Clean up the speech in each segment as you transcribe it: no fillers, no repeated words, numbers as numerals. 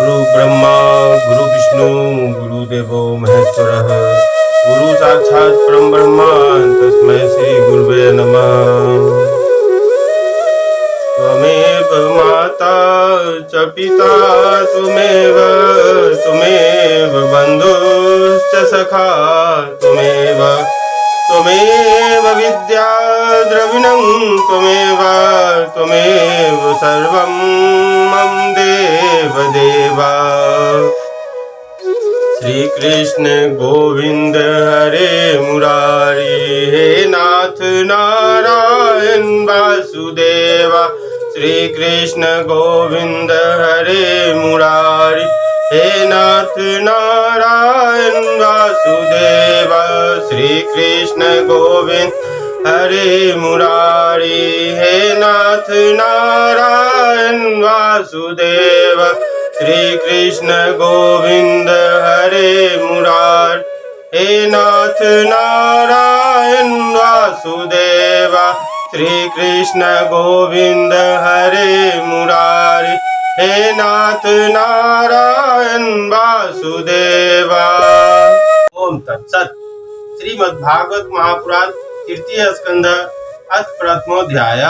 गुरु ब्रह्मा गुरु विष्णु गुरुदेवो महेश्वरः गुरु साक्षात् परम ब्रह्म तस्मै श्री गुरुवे नमः। त्वमेव माता च पिता त्वमेव बन्धुश्च सखा त्वमेव विद्या द्रविणं त्वमेव सर्वं मम देव। श्री कृष्ण गोविंद हरे मुरारी हे नाथ नारायण वासुदेवा। श्री कृष्ण गोविंद हरे मुरारी हे नाथ नारायण वासुदेवा। श्री कृष्ण गोविंद हरे मुरारी हे नाथ नारायण वासुदेवा। श्री कृष्ण गोविंद हरे मुरारी हे नाथ नारायण वासुदेवा। श्री कृष्ण गोविंद हरे मुरारी हे नाथ नारायण वासुदेवा। ओम तत्सत। श्रीमद् भागवत महापुराण तृतीय स्कंध अथ प्रथमोध्याय।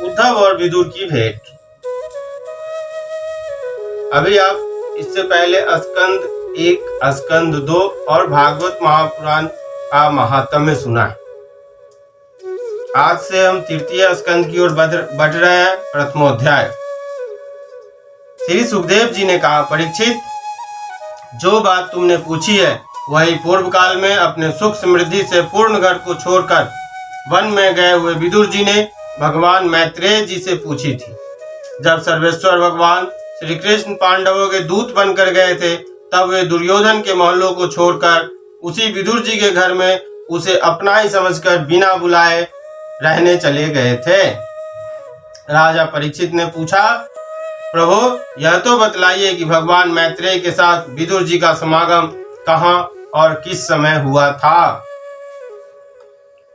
उद्धव और विदुर की भेंट। अभी आप इससे पहले स्कंद 1, स्कंद 2 और भागवत महापुराण का महात्म्य सुना है। आज से हम तृतीय स्कंद की ओर बढ़ रहे हैं। प्रथमोध्याय। श्री सुखदेव जी ने कहा, परीक्षित, जो बात तुमने पूछी है वही पूर्व काल में अपने सुख समृद्धि से पूर्ण घर को छोड़कर वन में गए हुए विदुर जी ने भगवान मैत्रेय जी से पूछी थी। जब सर्वेश्वर भगवान श्री कृष्ण पांडवों के दूत बनकर गए थे, तब वे दुर्योधन के महलों को छोड़कर उसी विदुर जी के घर में उसे अपना ही समझकर बिना बुलाए रहने चले गए थे। राजा परीक्षित ने पूछा, प्रभु, यह तो बतलाइए कि भगवान मैत्रेय के साथ विदुर जी का समागम कहाँ और किस समय हुआ था।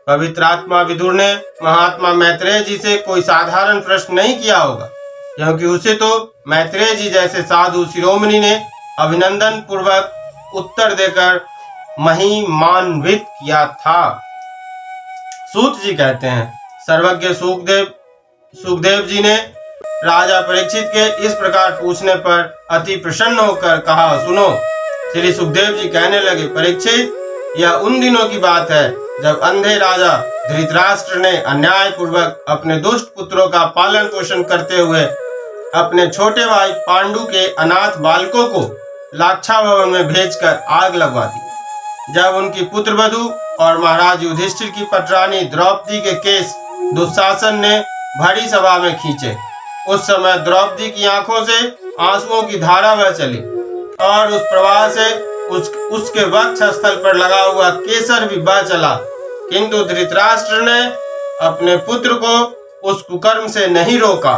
पवित्र आत्मा विदुर ने महात्मा मैत्रेय जी से कोई साधारण प्रश्न नहीं किया होगा, क्योंकि उसे तो मैत्रेय जी जैसे साधु शिरोमणि ने अभिनंदन पूर्वक उत्तर देकर महिमान्वित किया था। सूत जी कहते हैं, सर्वज्ञ सुखदेव जी ने राजा परीक्षित के इस प्रकार पूछने पर अति प्रसन्न होकर कहा, सुनो। श्री सुखदेव जी कहने लगे, परीक्षित, यह उन दिनों की बात है जब अंधे राजा धृतराष्ट्र ने अन्याय पूर्वक अपने दुष्ट पुत्रों का पालन पोषण करते हुए अपने छोटे भाई पांडु के अनाथ बालकों को लाक्षा भवन में भेजकर आग लगवा दी। जब उनकी पुत्रवधू और महाराज युधिष्ठिर की पटरानी द्रौपदी के केस दुशासन ने भरी सभा में खींचे, उस समय द्रौपदी की आंखों से आंसुओं की धारा बह चली और उस प्रवाह से उसके वक्ष स्थल पर लगा हुआ केसर भी बह चला, किंतु धृतराष्ट्र ने अपने पुत्र को उस कुकर्म से नहीं रोका।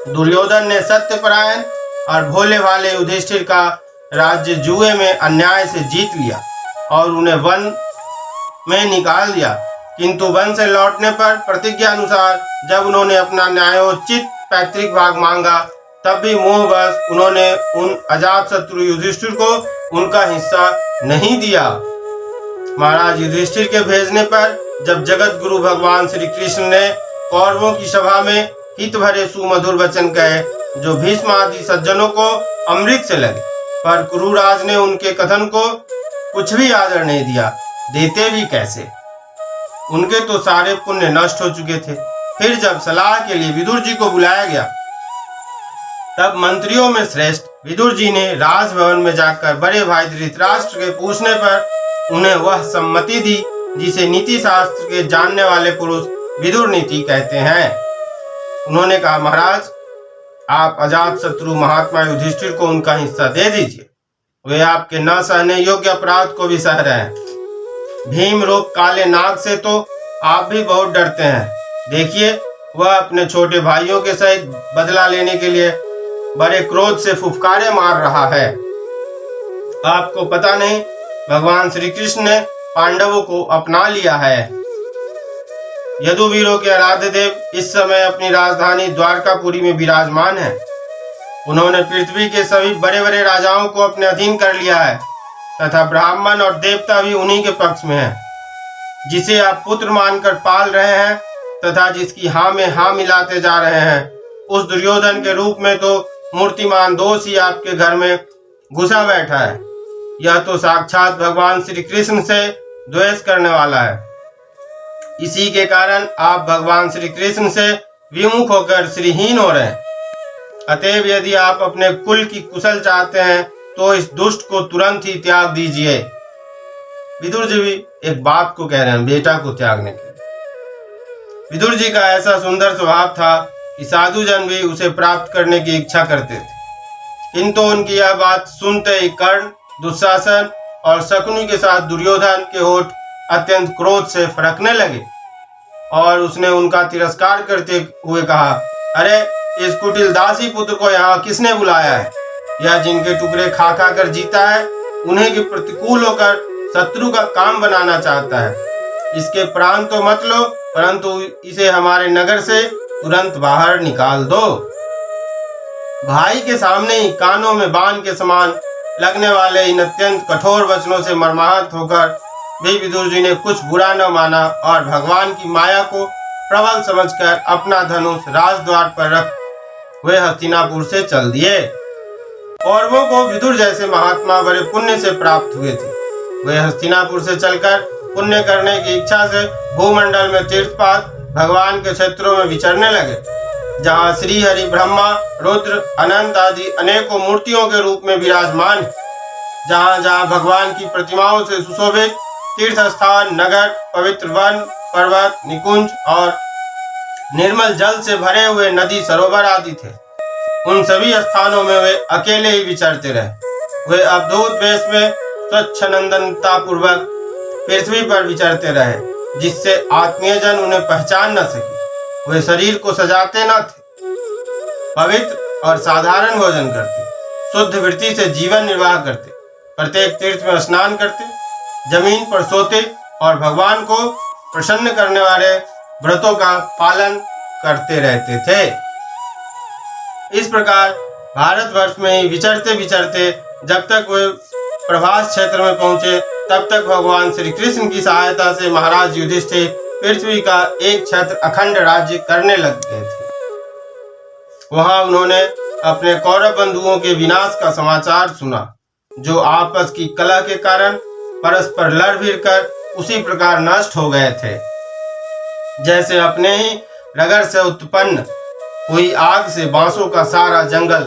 दुर्योधन ने सत्यपरायण और भोले भाले युधिष्ठिर का राज्य जुए में अन्याय से जीत लिया और उन्हें वन में निकाल दिया, किंतु वन से लौटने पर प्रतिज्ञा अनुसार जब उन्होंने अपना न्यायोचित पैतृक भाग मांगा, तब भी मोहवश उन्होंने उन अजातशत्रु युधिष्ठिर को उनका हिस्सा नहीं दिया। महाराज युधिष्ठिर के भेजने पर जब जगत गुरु भगवान श्री कृष्ण ने कौरवों की सभा में हित भरे सुमधुर वचन कहे, जो भीष्म आदि सज्जनों को अमृत से लगे, पर कुरुराज ने उनके कथन को कुछ भी आदर नहीं दिया। देते भी कैसे, उनके तो सारे पुण्य नष्ट हो चुके थे। फिर जब सलाह के लिए विदुर जी को बुलाया गया, तब मंत्रियों में श्रेष्ठ विदुर जी ने राजभवन में जाकर बड़े भाई धृतराष्ट्र के पूछने पर उन्हें वह सम्मति दी जिसे नीति शास्त्र के जानने वाले पुरुष विदुर नीति कहते हैं। उन्होंने कहा, महाराज, आप अजातशत्रु महात्मा युधिष्ठिर को उनका हिस्सा दे दीजिए। वे आपके न सहने योग्य अपराध को भी सह रहे हैं। भीम रूप काले नाग से तो आप भी बहुत डरते हैं। देखिए, वह अपने छोटे भाइयों के सहित बदला लेने के लिए बड़े क्रोध से फुफकारे मार रहा है। आपको पता नहीं, भगवान श्री कृष्ण ने पांडवों को अपना लिया है। यदुवीरों के आराध्य देव इस समय अपनी राजधानी द्वारकापुरी में विराजमान है। उन्होंने पृथ्वी के सभी बड़े बड़े राजाओं को अपने अधीन कर लिया है तथा ब्राह्मण और देवता भी उन्हीं के पक्ष में है। जिसे आप पुत्र मानकर पाल रहे हैं तथा जिसकी हाँ में हाँ मिलाते जा रहे हैं, उस दुर्योधन के रूप में तो मूर्तिमान दोष ही आपके घर में घुसा बैठा है। यह तो साक्षात भगवान श्री कृष्ण से द्वेष करने वाला है। इसी के कारण आप भगवान श्री कृष्ण से विमुख होकर श्रीहीन हो रहे हैं। अतएव यदि आप अपने कुल की कुशल चाहते हैं तो इस दुष्ट को तुरंत ही त्याग दीजिए। विदुर जी भी एक बाप को कह रहे हैं बेटा को त्यागने के लिए। विदुर जी का ऐसा सुंदर स्वभाव था कि साधु जन भी उसे प्राप्त करने की इच्छा करते थे। किंतु उनकी यह बात सुनते ही कर्ण, दुशासन और शकुनी के साथ दुर्योधन के होठ अत्यंत क्रोध से फड़कने लगे और उसने उनका तिरस्कार करते हुए कहा, अरे इस कुटिल दासी पुत्र को यहाँ किसने बुलाया है? यह जिनके टुकड़े खा खा कर जीता है, उन्हें के प्रतिकूल होकर शत्रु का काम बनाना चाहता है। इसके प्राण तो मत लो, परंतु इसे हमारे नगर से तुरंत बाहर निकाल दो। भाई के सामने ही कानों में बाण के समान लगने वाले इन अत्यंत कठोर वचनों से मर्माहत होकर भी विदुर जी ने कुछ बुरा न माना और भगवान की माया को प्रबल समझकर अपना धनुष राजद्वार पर रख वे हस्तिनापुर से चल दिए। कौरवों को विदुर जैसे महात्मा बड़े पुण्य से प्राप्त हुए थे। वे हस्तिनापुर से चलकर पुण्य करने की इच्छा से भूमंडल में तीर्थपात भगवान के क्षेत्रों में विचरने लगे, जहाँ श्री हरि, ब्रह्मा, रुद्र, अनंत आदि अनेकों मूर्तियों के रूप में विराजमान है। जहाँ जहाँ भगवान की प्रतिमाओं से सुशोभित तीर्थ स्थान, नगर, पवित्र वन, पर्वत, निकुंज और निर्मल जल से भरे हुए नदी, सरोवर आदि थे, उन सभी स्थानों में वे अकेले ही विचरते रहे। वे अद्भुत वेश में स्वच्छ नंदनता पूर्वक पृथ्वी पर विचरते रहे, जिससे आत्मीय जन उन्हें पहचान न सके। वे शरीर को सजाते न थे, पवित्र और साधारण भोजन करते, शुद्ध वृत्ति से जीवन निर्वाह करते, प्रत्येक तीर्थ में स्नान करते, जमीन पर सोते और भगवान को प्रसन्न करने वाले व्रतों का पालन करते रहते थे। इस प्रकार भारतवर्ष में ही विचरते विचरते जब तक वे प्रभास क्षेत्र में पहुंचे, तब तक भगवान श्री कृष्ण की सहायता से महाराज युधिष्ठिर पृथ्वी का एक क्षेत्र अखंड राज्य करने लग गए थे। वहां उन्होंने अपने कौरव बंधुओं के विनाश का समाचार सुना, जो आपस की कलह के कारण परस्पर लड़ भिड़ कर उसी प्रकार नष्ट हो गए थे, जैसे अपने ही रगड़ से उत्पन्न हुई आग से बांसों का सारा जंगल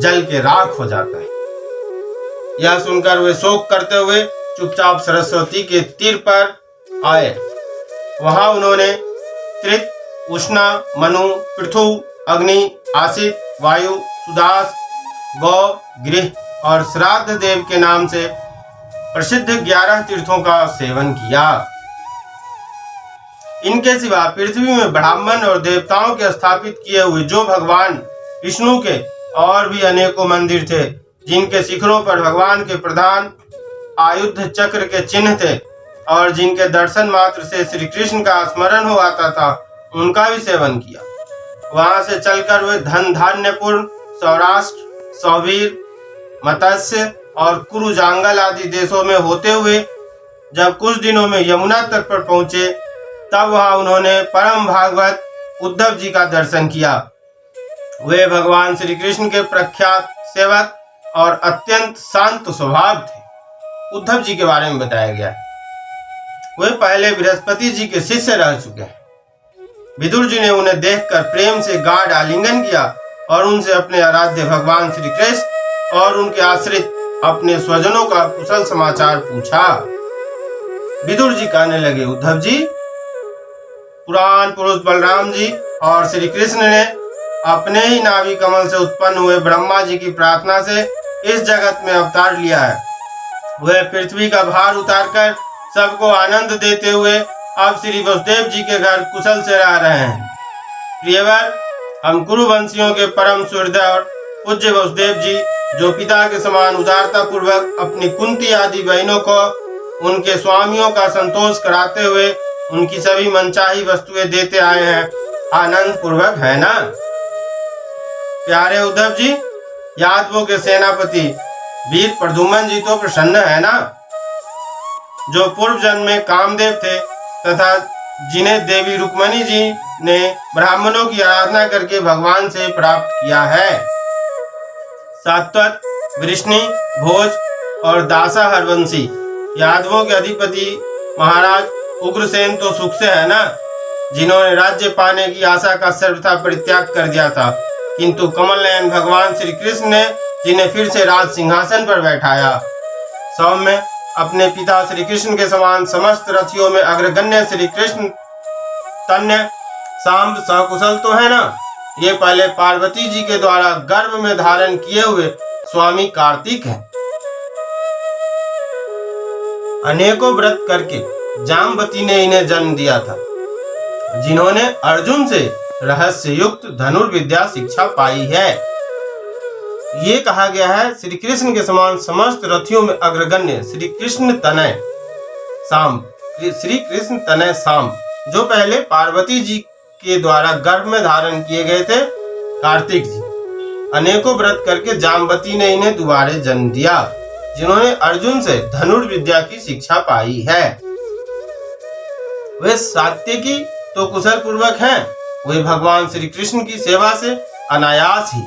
जल के राख हो जाता है। यह सुनकर वे शोक करते हुए चुपचाप सरस्वती के तीर पर आए। वहां उन्होंने त्रित, उष्णा, मनु, पृथु, अग्नि, आसित, वायु, सुदास, गौ, गृह और श्राद्ध देव के नाम से प्रसिद्ध 11 तीर्थों का सेवन किया। इनके सिवा पृथ्वी में ब्राह्मण और देवताओं के स्थापित किए हुए जो भगवान विष्णु के और भी अनेकों मंदिर थे, जिनके शिखरों पर भगवान के प्रधान आयुध चक्र के चिन्ह थे और जिनके दर्शन मात्र से श्री कृष्ण का स्मरण हो आता था, उनका भी सेवन किया। वहां से चलकर वे धन धान्यपूर्ण सौराष्ट्र, सौवीर, मत्स्य और कुरुजांगल आदि देशों में होते हुए जब कुछ दिनों में यमुना तट पर पहुंचे, तब वहां उन्होंने परम भागवत उद्धव जी का दर्शन किया। वे भगवान श्री कृष्ण के प्रख्यात सेवक और अत्यंत शांत स्वभाव थे। उद्धव जी के बारे में बताया गया, वे पहले बृहस्पति जी के शिष्य रह चुके हैं। विदुर जी ने उन्हें देखकर प्रेम से गाढ़ आलिंगन किया और उनसे अपने आराध्य भगवान श्री कृष्ण और उनके आश्रित अपने स्वजनों का कुशल समाचार पूछा। विदुर जी कहने लगे, उद्धव जी, पुराण पुरुष बलराम जी और श्री कृष्ण ने अपने ही नाभि कमल से उत्पन्न हुए ब्रह्मा जी की प्रार्थना से इस जगत में अवतार लिया है। वे पृथ्वी का भार उतारकर सबको आनंद देते हुए अब श्री वसुदेव जी के घर कुशल से रह रहे हैं। प्रियवर, हम कुरुवंशियों के परम सूर्यदेव और पूज्य वसुदेव जी, जो पिता के समान उदारता पूर्वक अपनी कुंती आदि बहनों को उनके स्वामियों का संतोष कराते हुए उनकी सभी मनचाही वस्तुएं देते आए हैं, आनंद पूर्वक है ना? प्यारे उद्धव जी, यादवों के सेनापति वीर प्रद्युम्न जी तो प्रसन्न है ना, जो पूर्व जन्म में कामदेव थे तथा जिन्हें देवी रुक्मणी जी ने ब्राह्मणों की आराधना करके भगवान से प्राप्त किया है। सात्वत, वृष्णि, भोज और दासा हरवंशी यादवों के अधिपति महाराज उग्रसेन तो सुख से है ना, जिन्होंने राज्य पाने की आशा का सर्वथा परित्याग कर दिया था, किंतु कमल नयन भगवान श्री कृष्ण ने जिन्हें फिर से राज सिंहासन पर बैठाया। सौम्य, अपने पिता श्री कृष्ण के समान समस्त रथियों में अग्रगण्य श्री कृष्ण तन्य सांब सकुशल तो है ना। ये पहले पार्वती जी के द्वारा गर्भ में धारण किए हुए स्वामी कार्तिक हैं। अनेकों व्रत करके जाम्बती ने इन्हें जन्म दिया था, जिन्होंने अर्जुन से रहस्य युक्त धनुर्विद्या शिक्षा पाई है। ये कहा गया है श्री कृष्ण के समान समस्त रथियों में अग्रगण्य श्री कृष्ण तनय सांब, जो पहले पार्वती जी के द्वारा गर्भ में धारण किए गए थे कार्तिक जी। अनेकों व्रत करके जाम्बती ने इन्हें दोबारा जन्म दिया, जिन्होंने अर्जुन से धनुर्विद्या की शिक्षा पाई है। वे सात्विकी तो कुशल पूर्वक हैं, वे भगवान श्री कृष्ण की सेवा से अनायास ही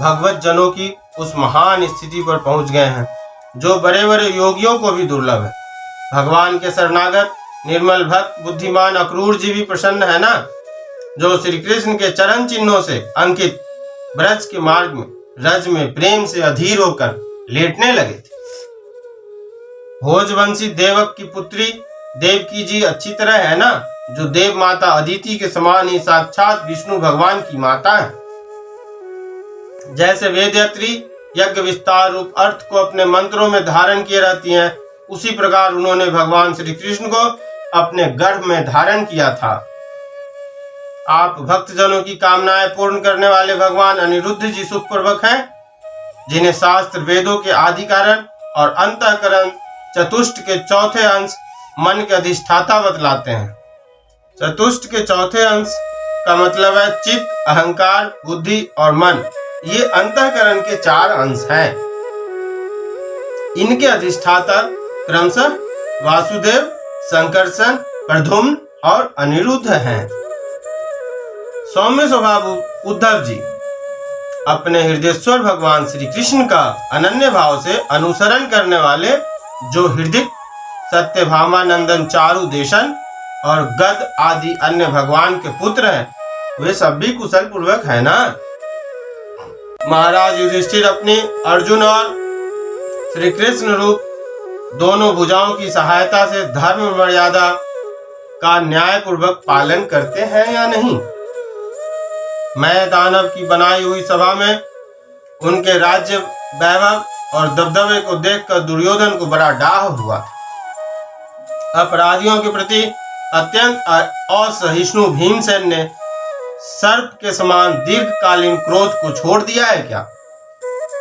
भगवत जनों की उस महान स्थिति पर पहुंच गए हैं, जो बड़े बड़े योगियों को भी दुर्लभ है। भगवान के शरणागत निर्मल भक्त बुद्धिमान अक्रूर जी भी प्रसन्न है ना, जो श्री कृष्ण के चरण चिन्हों से अंकित ब्रज के मार्ग में रज में प्रेम से अधीर होकर लेटने लगे थे। भोजवंशी देवक की पुत्री देवकी जी अच्छी तरह है ना, जो देव माता अदिति के समान ही साक्षात विष्णु भगवान की माता है। जैसे वेदयात्री यज्ञ विस्तार रूप अर्थ को अपने मंत्रों में धारण किए रहती हैं, उसी प्रकार उन्होंने भगवान श्री कृष्ण को अपने गर्भ में धारण किया था। आप भक्तजनों की कामनाएं पूर्ण करने वाले भगवान अनिरुद्ध जी सुखपूर्वक हैं, जिन्हें शास्त्र वेदों के आदि कारण और अंतःकरण चतुष्ट के चौथे अंश मन के अधिष्ठाता बतलाते हैं। चतुष्ट के चौथे अंश का मतलब है चित्त, अहंकार, बुद्धि और मन। ये अंतःकरण के 4 अंश हैं। इनके अधिष्ठाता क्रमशः वासुदेव, संकर्षण, प्रद्युम्न और अनिरुद्ध हैं। सौम्य स्वभाव उद्धव जी अपने हृदयेश्वर भगवान श्री कृष्ण का अनन्य भाव से अनुसरण करने वाले, जो हृदय सत्यभामानंदन, चारु देशन और गद आदि अन्य भगवान के पुत्र हैं, वे सब भी कुशल पूर्वक है ना। महाराज युधिष्ठिर अपनी अर्जुन और श्री कृष्ण रूप दोनों भुजाओं की सहायता से धर्म मर्यादा का न्याय पूर्वक पालन करते हैं या नहीं। मैं दानव की बनाई हुई सभा में उनके राज्य वैभव और दबदबे को देखकर दुर्योधन को बड़ा डाह हुआ था। अपराधियों के प्रति अत्यंत असहिष्णु भीमसेन ने सर्प के समान दीर्घकालीन क्रोध को छोड़ दिया है क्या?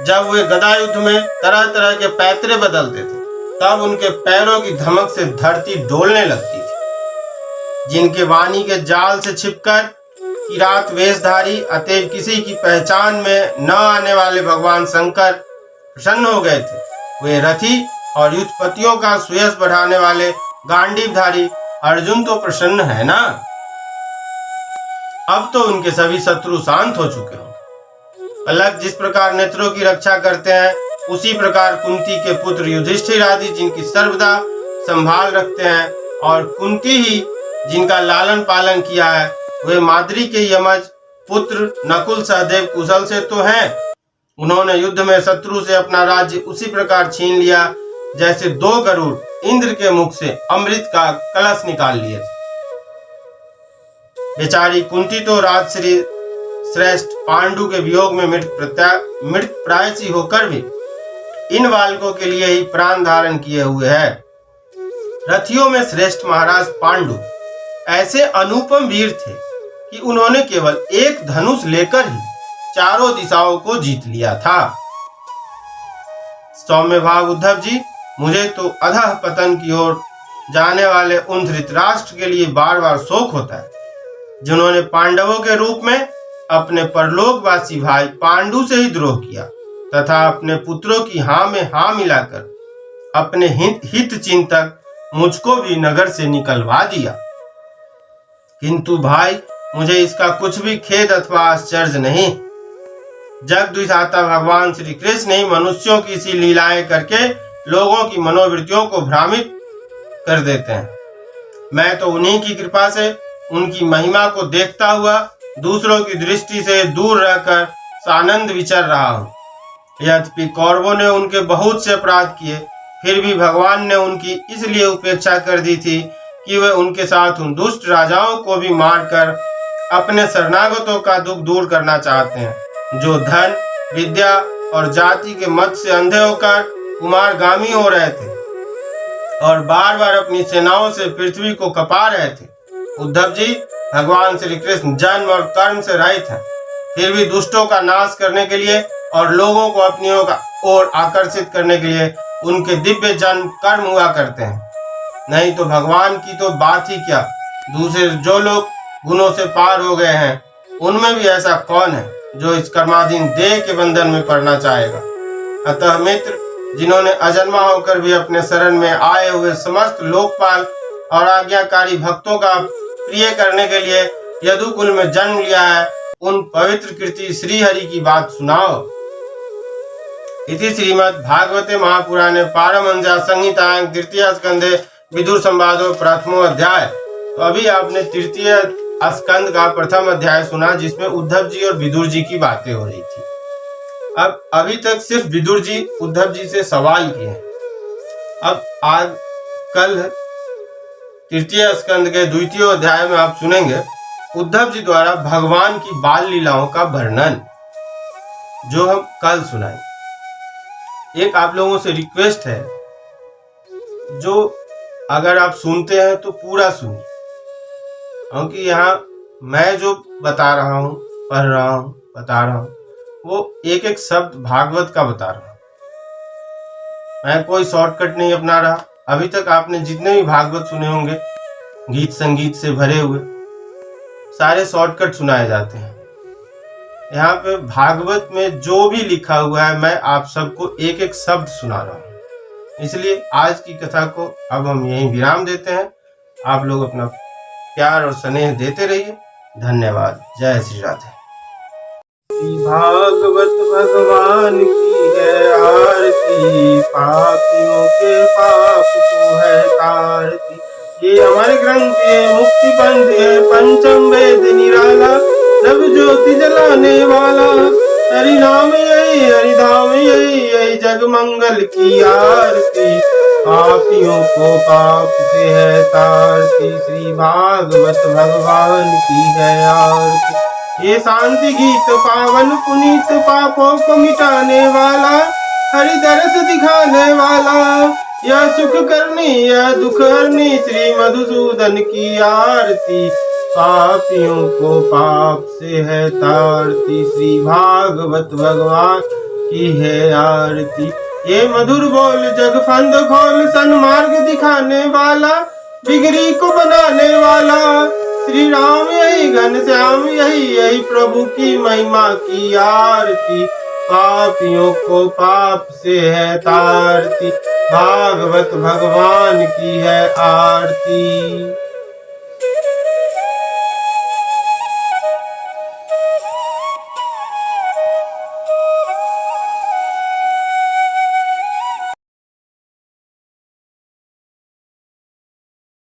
जब वे गदा युद्ध में तरह तरह के पैतरे बदलते थे, तब उनके पैरों की धमक से धरती डोलने लगती थी। जिनके वाणी के जाल से छिपकर किरात वेशधारी अतएव किसी की पहचान में न आने वाले भगवान शंकर प्रसन्न हो गए थे, वे रथी और युद्धपतियों का सुयश बढ़ाने वाले गांडीवधारी अर्जुन तो प्रसन्न है ना। अब तो उनके सभी शत्रु शांत हो चुके होंगे। अलग जिस प्रकार नेत्रों की रक्षा करते हैं, उसी प्रकार कुंती के पुत्र युधिष्ठिर आदि जिनकी सर्वदा संभाल रखते हैं, और कुंती ही जिनका लालन पालन किया है, वे माद्री के यमज पुत्र नकुल सहदेव कुशल से तो हैं। उन्होंने युद्ध में शत्रु से अपना राज्य उसी प्रकार छीन लिया जैसे 2 गरुड़ इंद्र के मुख से अमृत का कलश निकाल लिए थे। बेचारी कुंती तो राजश्री श्रेष्ठ पांडु के वियोग में मृत प्राय सी होकर भी इन बालकों के लिए ही प्राण धारण किए हुए है। रथियों में श्रेष्ठ महाराज पांडु ऐसे अनुपम वीर थे कि उन्होंने केवल एक धनुष लेकर ही चारों दिशाओं को जीत लिया था। सौम्य भाव उद्धव जी, मुझे तो अधः पतन की ओर जाने वाले उन धृतराष्ट्र के लिए बार बार शोक होता है, जिन्होंने पांडवों के रूप में अपने परलोकवासी भाई पांडु से ही द्रोह किया तथा अपने पुत्रों की हाँ में हाँ मिलाकर अपने हित चिंतक मुझको भी नगर से निकलवा दिया। किंतु भाई, मुझे इसका कुछ भी खेद अथवा आश्चर्य नहीं। जगद्विधाता भगवान श्री कृष्ण ही मनुष्यों की सी लीलाएं करके लोगों की मनोवृत्तियों को भ्रामित कर देते हैं। मैं तो उन्हीं की कृपा से उनकी महिमा को देखता हुआ दूसरों की दृष्टि से दूर रहकर सानंद विचर रहा हूँ। यद्यपि कौरवों ने उनके बहुत से अपराध किए, फिर भी भगवान ने उनकी इसलिए उपेक्षा कर दी थी कि वे उनके साथ उन दुष्ट राजाओं को भी मारकर अपने शरणागतों का दुख दूर करना चाहते हैं, जो धन, विद्या और जाति के मत से अंधे होकर कुमारगामी हो रहे थे और बार बार अपनी सेनाओं से पृथ्वी को कपा रहे थे। उद्धव जी, भगवान श्री कृष्ण जन्म और कर्म से रहित हैं, फिर भी दुष्टों का नाश करने के लिए और लोगों को अपनी ओर आकर्षित करने के लिए उनके दिव्य जन्म कर्म हुआ करते हैं। नहीं तो भगवान की तो बात ही क्या, दूसरे जो लोग गुणों से पार हो गए हैं, उनमें भी ऐसा कौन है जो इस कर्माधीन देह के बंधन में पड़ना चाहेगा। अतः मित्र, जिन्होंने अजन्मा होकर भी अपने शरण में आए हुए समस्त लोकपाल और आज्ञाकारी भक्तों का प्रिय करने के लिए यदुकुल में जन्म लिया है, उन पवित्र कृति श्री हरि की बात सुनाओ। इति श्रीमद् भागवते महापुराणे पारमहंस्यां संहितायां तृतीय स्कंधे विदुर संवादो प्रथमो अध्याय। तो अभी आपने तृतीय स्कंद का प्रथम अध्याय सुना, जिसमें उद्धव जी और विदुर जी की बातें हो रही थी। अब अभी तक सिर्फ विदुर जी उद्धव जी से सवाल किए। अब आज कल तृतीय स्कंद के द्वितीय अध्याय में आप सुनेंगे उद्धव जी द्वारा भगवान की बाल लीलाओं का वर्णन, जो हम कल सुनाएंगे। एक आप लोगों से रिक्वेस्ट है, जो अगर आप सुनते हैं तो पूरा सुनिए, क्योंकि यहाँ मैं जो बता रहा हूँ, पढ़ रहा हूँ, बता रहा हूँ, वो एक एक शब्द भागवत का बता रहा हूँ। मैं कोई शॉर्टकट नहीं अपना रहा। अभी तक आपने जितने भी भागवत सुने होंगे, गीत संगीत से भरे हुए, सारे शॉर्टकट सुनाए जाते हैं। यहाँ पे भागवत में जो भी लिखा हुआ है, मैं आप सबको एक एक शब्द सुना रहा हूँ। इसलिए आज की कथा को अब हम यहीं विराम देते हैं। आप लोग अपना प्यार और स्नेह देते रहिए। धन्यवाद। जय श्री राधे। भागवत भगवान की है आरती, पापियों के पाप को है तारती। ये हमारे ग्रंथ है, मुक्ति पंथ है, पंचम वेद निराला, सब ज्योति जलाने वाला। हरि नाम यही, हरि धाम यही, यही जग मंगल की आरती। पापियों को पाप से है तारती, श्री भागवत भगवान की है आरती। ये शांति गीत पावन पुनीत, पापों को मिटाने वाला, हरि दर्श दिखाने वाला। यह सुख करनी, यह दुख हरनी, श्री मधुसूदन की आरती। पापियों को पाप से है तारती, श्री भागवत भगवान की है आरती। ये मधुर बोल जग फंद खोल, सन्मार्ग दिखाने वाला, बिगड़ी को बनाने वाला। श्री राम यही, घन श्याम यही, यही प्रभु की महिमा की आरती। पापियों को पाप से है तारती, भागवत भगवान की है आरती।